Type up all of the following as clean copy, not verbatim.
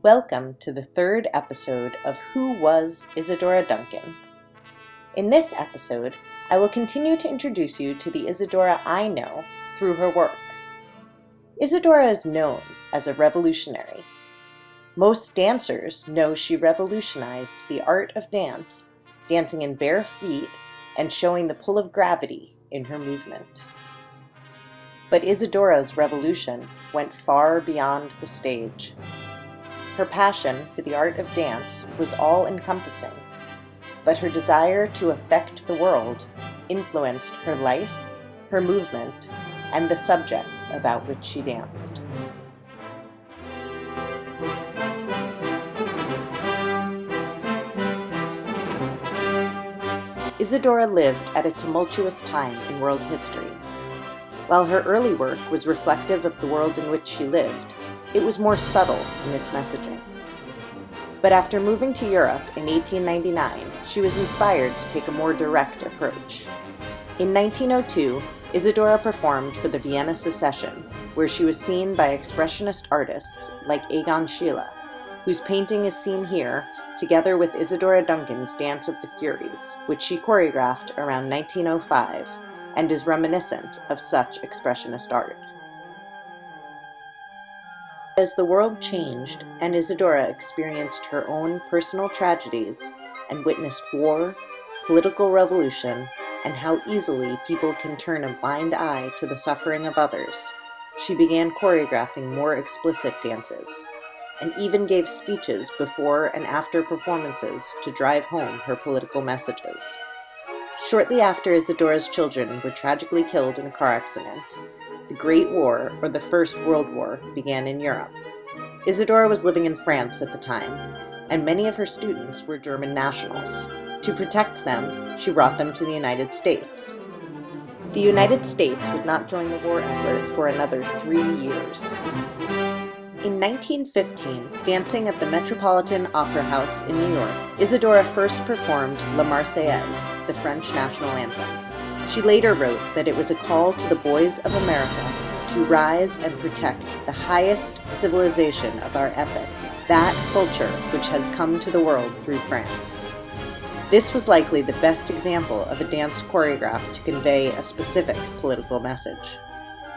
Welcome to the third episode of Who Was Isadora Duncan? In this episode, I will continue to introduce you to the Isadora I know through her work. Isadora is known as a revolutionary. Most dancers know she revolutionized the art of dance, dancing in bare feet and showing the pull of gravity in her movement. But Isadora's revolution went far beyond the stage. Her passion for the art of dance was all-encompassing, but her desire to affect the world influenced her life, her movement, and the subjects about which she danced. Isadora lived at a tumultuous time in world history. While her early work was reflective of the world in which she lived, it was more subtle in its messaging. But after moving to Europe in 1899, she was inspired to take a more direct approach. In 1902, Isadora performed for the Vienna Secession, where she was seen by expressionist artists like Egon Schiele, whose painting is seen here, together with Isadora Duncan's Dance of the Furies, which she choreographed around 1905, and is reminiscent of such expressionist art. As the world changed and Isadora experienced her own personal tragedies and witnessed war, political revolution, and how easily people can turn a blind eye to the suffering of others, she began choreographing more explicit dances, and even gave speeches before and after performances to drive home her political messages. Shortly after Isadora's children were tragically killed in a car accident, the Great War, or the First World War, began in Europe. Isadora was living in France at the time, and many of her students were German nationals. To protect them, she brought them to the United States. The United States would not join the war effort for another 3 years. In 1915, dancing at the Metropolitan Opera House in New York, Isadora first performed La Marseillaise, the French national anthem. She later wrote that it was a call to the boys of America to rise and protect the highest civilization of our epoch, that culture which has come to the world through France. This was likely the best example of a dance choreographed to convey a specific political message.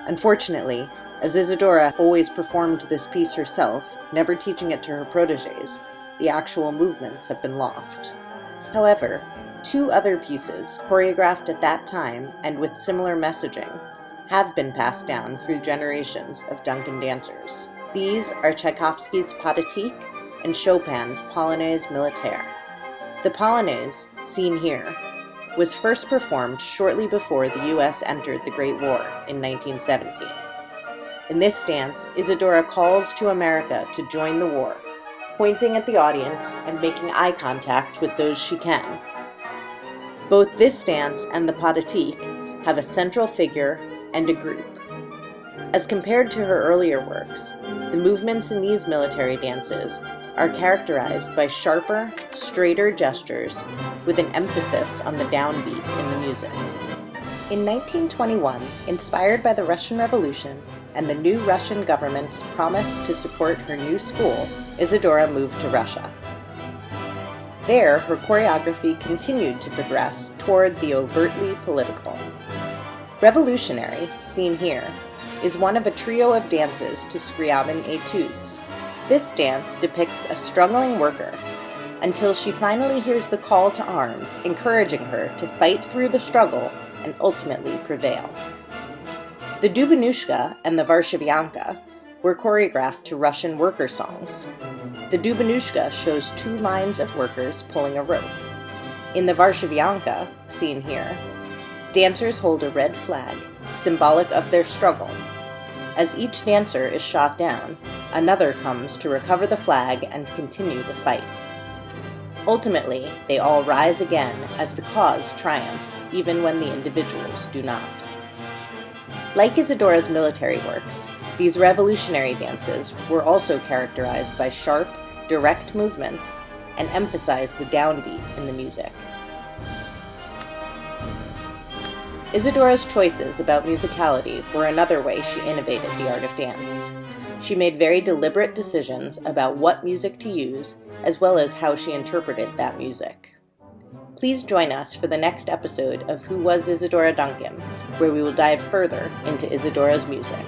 Unfortunately, as Isadora always performed this piece herself, never teaching it to her protégés, the actual movements have been lost. However, 2 other pieces, choreographed at that time and with similar messaging, have been passed down through generations of Duncan dancers. These are Tchaikovsky's Pathtique and Chopin's Polonaise Militare. The Polonaise, seen here, was first performed shortly before the U.S. entered the Great War in 1917. In this dance, Isadora calls to America to join the war, pointing at the audience and making eye contact with those she can. Both this dance and the Pathtique have a central figure and a group. As compared to her earlier works, the movements in these military dances are characterized by sharper, straighter gestures with an emphasis on the downbeat in the music. In 1921, inspired by the Russian Revolution and the new Russian government's promise to support her new school, Isadora moved to Russia. There, her choreography continued to progress toward the overtly political. Revolutionary, seen here, is one of a trio of dances to Scriabin etudes. This dance depicts a struggling worker until she finally hears the call to arms, encouraging her to fight through the struggle and ultimately prevail. The Dubanushka and the Varshavianka were choreographed to Russian worker songs. The Dubanushka shows 2 lines of workers pulling a rope. In the Varshavianka, seen here, dancers hold a red flag, symbolic of their struggle. As each dancer is shot down, another comes to recover the flag and continue the fight. Ultimately, they all rise again as the cause triumphs, even when the individuals do not. Like Isadora's military works, these revolutionary dances were also characterized by sharp, direct movements and emphasize the downbeat in the music. Isadora's choices about musicality were another way she innovated the art of dance. She made very deliberate decisions about what music to use, as well as how she interpreted that music. Please join us for the next episode of Who Was Isadora Duncan, where we will dive further into Isadora's music.